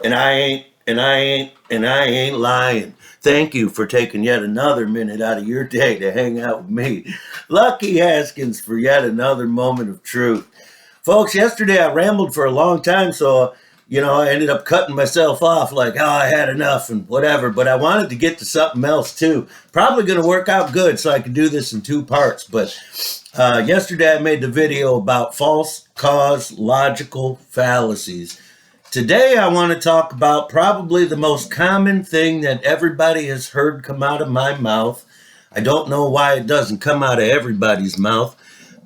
And I ain't lying. Thank you for taking yet another minute out of your day to hang out with me. Lucky Haskins for yet another moment of truth. Folks, yesterday I rambled for a long time, so I ended up cutting myself off like, oh, I had enough and whatever. But I wanted to get to something else too. Probably going to work out good, so I can do this in two parts. But yesterday I made the video about false cause logical fallacies. Today, I want to talk about probably the most common thing that everybody has heard come out of my mouth. I don't know why it doesn't come out of everybody's mouth,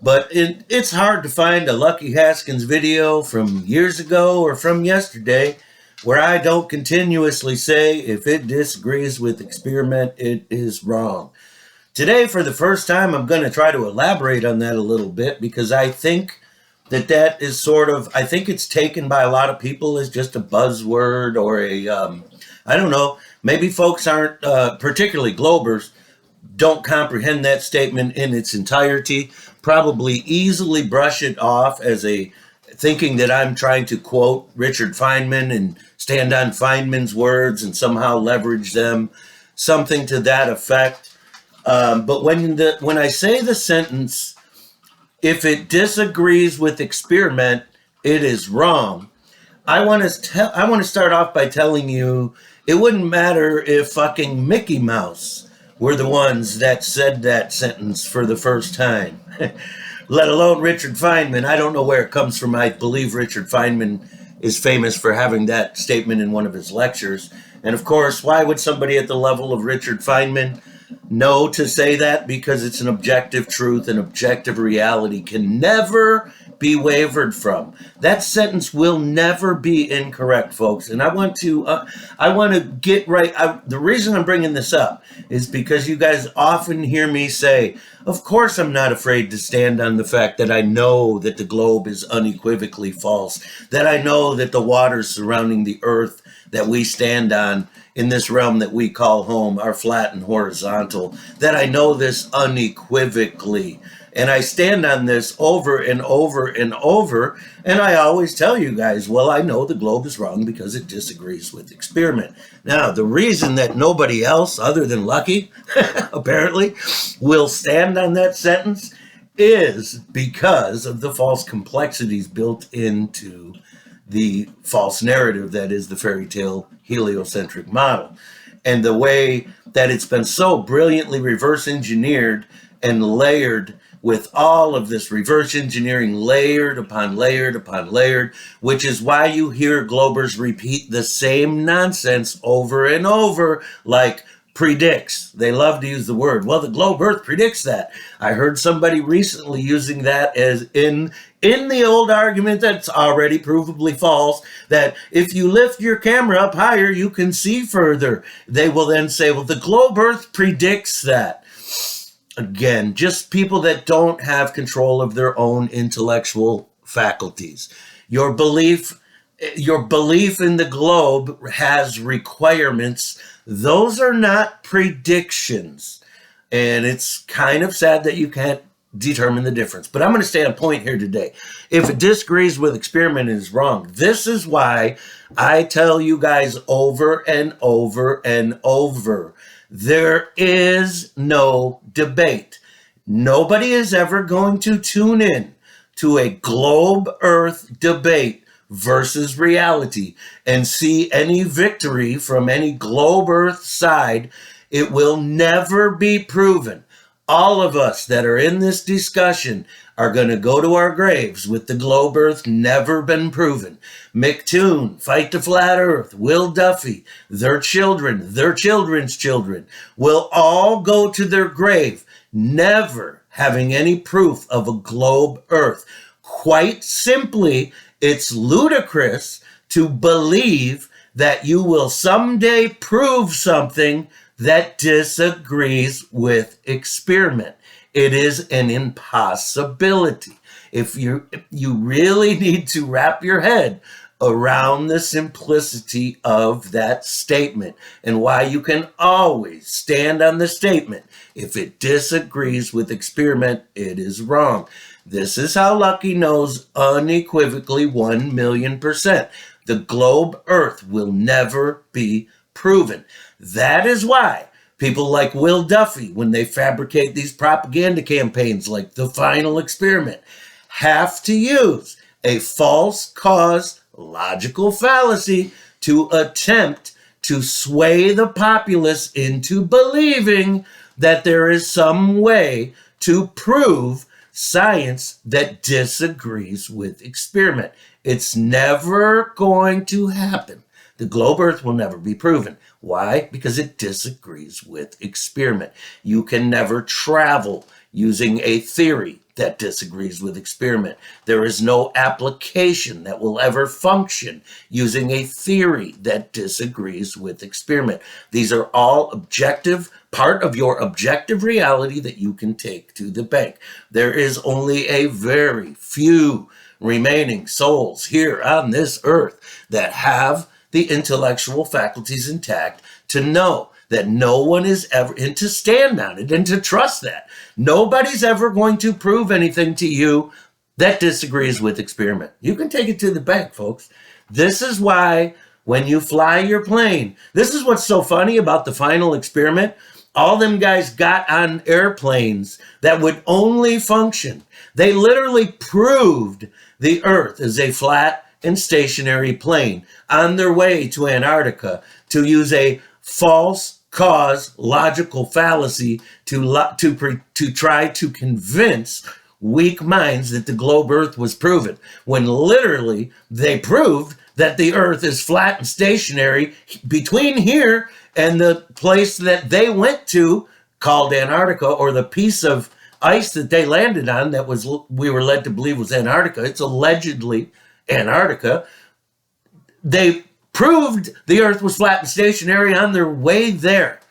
but it's hard to find a Lucky Haskins video from years ago or from yesterday where I don't continuously say if it disagrees with experiment, it is wrong. Today, for the first time, I'm going to try to elaborate on that a little bit because I think that is I think it's taken by a lot of people as just a buzzword or I don't know, maybe folks aren't, particularly Globers, don't comprehend that statement in its entirety, probably easily brush it off as thinking that I'm trying to quote Richard Feynman and stand on Feynman's words and somehow leverage them, something to that effect. But when I say the sentence, if it disagrees with experiment, it is wrong. I want to start off by telling you it wouldn't matter if fucking Mickey Mouse were the ones that said that sentence for the first time, let alone Richard Feynman. I don't know where it comes from. I believe Richard Feynman is famous for having that statement in one of his lectures. And of course, why would somebody at the level of Richard Feynman know to say that? Because it's an objective truth, and objective reality can never be wavered from. That sentence will never be incorrect, folks. And I want to get right. The reason I'm bringing this up is because you guys often hear me say, of course I'm not afraid to stand on the fact that I know that the globe is unequivocally false, that I know that the waters surrounding the earth that we stand on in this realm that we call home are flat and horizontal, that I know this unequivocally. And I stand on this over and over and over, and I always tell you guys, well, I know the globe is wrong because it disagrees with experiment. Now, the reason that nobody else other than Lucky, apparently, will stand on that sentence is because of the false complexities built into the false narrative that is the fairy tale heliocentric model, and the way that it's been so brilliantly reverse engineered and layered with all of this reverse engineering layered upon layered upon layered, which is why you hear Globers repeat the same nonsense over and over, like predicts. They love to use the word, well, the globe earth predicts that. I heard somebody recently using that as in the old argument that's already provably false, that if you lift your camera up higher, you can see further. They will then say, well, the globe earth predicts that. Again, just people that don't have control of their own intellectual faculties. Your belief in the globe has requirements. Those are not predictions. And it's kind of sad that you can't determine the difference. But I'm going to stay on point here today. If it disagrees with experiment, it is wrong. This is why I tell you guys over and over and over, there is no debate. Nobody is ever going to tune in to a globe earth debate versus reality and see any victory from any globe earth side. It will never be proven. All of us that are in this discussion are going to go to our graves with the globe earth never been proven. McToon, Fight the Flat Earth, Will Duffy, their children, their children's children will all go to their grave never having any proof of a globe earth. Quite simply, it's ludicrous to believe that you will someday prove something that disagrees with experiment. It is an impossibility. If you really need to wrap your head around the simplicity of that statement and why you can always stand on the statement. If it disagrees with experiment, it is wrong. This is how Lucky knows unequivocally 1,000,000%. The globe Earth will never be proven. That is why people like Will Duffy, when they fabricate these propaganda campaigns like the final experiment, have to use a false cause logical fallacy to attempt to sway the populace into believing that there is some way to prove science that disagrees with experiment. It's never going to happen. The globe Earth will never be proven. Why? Because it disagrees with experiment. You can never travel using a theory that disagrees with experiment. There is no application that will ever function using a theory that disagrees with experiment. These are all objective, part of your objective reality that you can take to the bank. There is only a very few remaining souls here on this earth that have the intellectual faculties intact to know that no one is ever, and to stand on it and to trust that. Nobody's ever going to prove anything to you that disagrees with experiment. You can take it to the bank, folks. This is why when you fly your plane, this is what's so funny about the final experiment. All them guys got on airplanes that would only function. They literally proved the Earth is a flat and stationary plane on their way to Antarctica to use a false cause logical fallacy to try to convince weak minds that the globe Earth was proven, when literally they proved that the Earth is flat and stationary between here and the place that they went to called Antarctica, or the piece of ice that they landed on that was, we were led to believe was Antarctica. It's allegedly Antarctica. They proved the Earth was flat and stationary on their way there.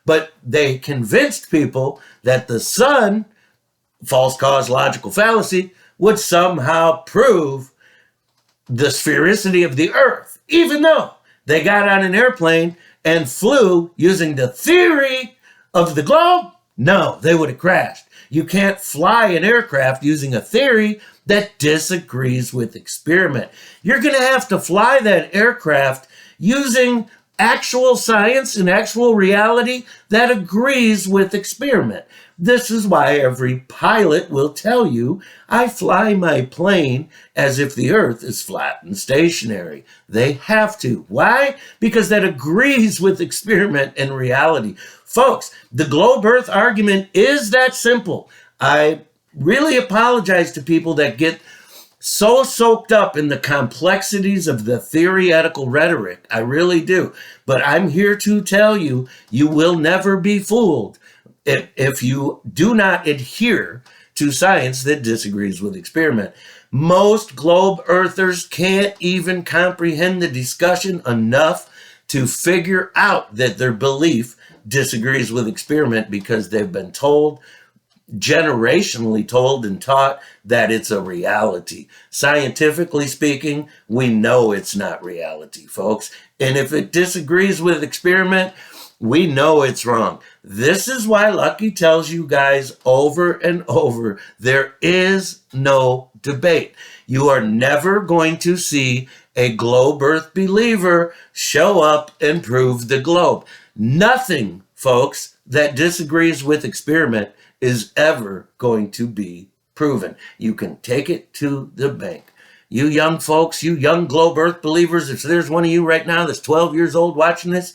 But they convinced people that the sun, false cause logical fallacy, would somehow prove the sphericity of the Earth, even though they got on an airplane and flew using the theory of the globe. No, they would have crashed. You can't fly an aircraft using a theory that disagrees with experiment. You're going to have to fly that aircraft using actual science and actual reality that agrees with experiment. This is why every pilot will tell you, I fly my plane as if the Earth is flat and stationary. They have to. Why? Because that agrees with experiment and reality. Folks, the globe Earth argument is that simple. I really apologize to people that get so soaked up in the complexities of the theoretical rhetoric. I really do. But I'm here to tell you, you will never be fooled if you do not adhere to science that disagrees with experiment. Most globe earthers can't even comprehend the discussion enough to figure out that their belief disagrees with experiment, because they've been told, generationally told and taught, that it's a reality. Scientifically speaking, we know it's not reality, folks. And if it disagrees with experiment, we know it's wrong. This is why Lucky tells you guys over and over, there is no debate. You are never going to see a globe Earth believer show up and prove the globe. Nothing, folks, that disagrees with experiment is ever going to be proven. You can take it to the bank. You young folks, you young globe Earth believers, if there's one of you right now that's 12 years old watching this,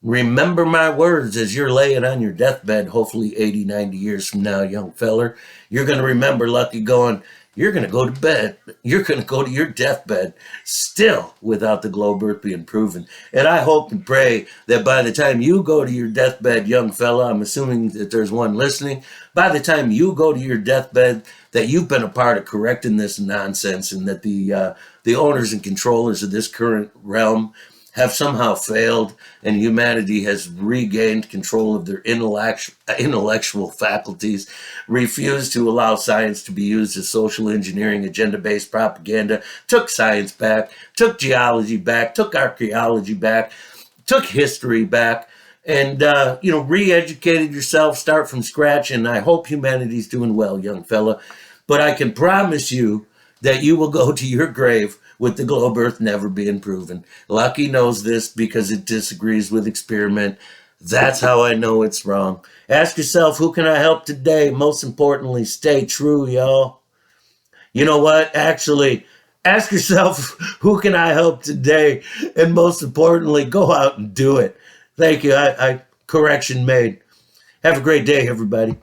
remember my words as you're laying on your deathbed, hopefully 80, 90 years from now, young feller. You're going to remember Lucky going, you're going to go to bed. You're going to go to your deathbed still without the globe Earth being proven. And I hope and pray that by the time you go to your deathbed, young fella, I'm assuming that there's one listening, by the time you go to your deathbed, that you've been a part of correcting this nonsense, and that the owners and controllers of this current realm have somehow failed, and humanity has regained control of their intellectual faculties, refused to allow science to be used as social engineering, agenda-based propaganda, took science back, took geology back, took archaeology back, took history back, and re-educated yourself, start from scratch. And I hope humanity's doing well, young fella. but I can promise you that you will go to your grave with the globe earth never being proven. Lucky knows this because it disagrees with experiment. That's how I know it's wrong. Ask yourself, who can I help today? Most importantly, stay true, y'all. You know what? Actually, ask yourself, who can I help today? And most importantly, go out and do it. Thank you. Correction made. Have a great day, everybody.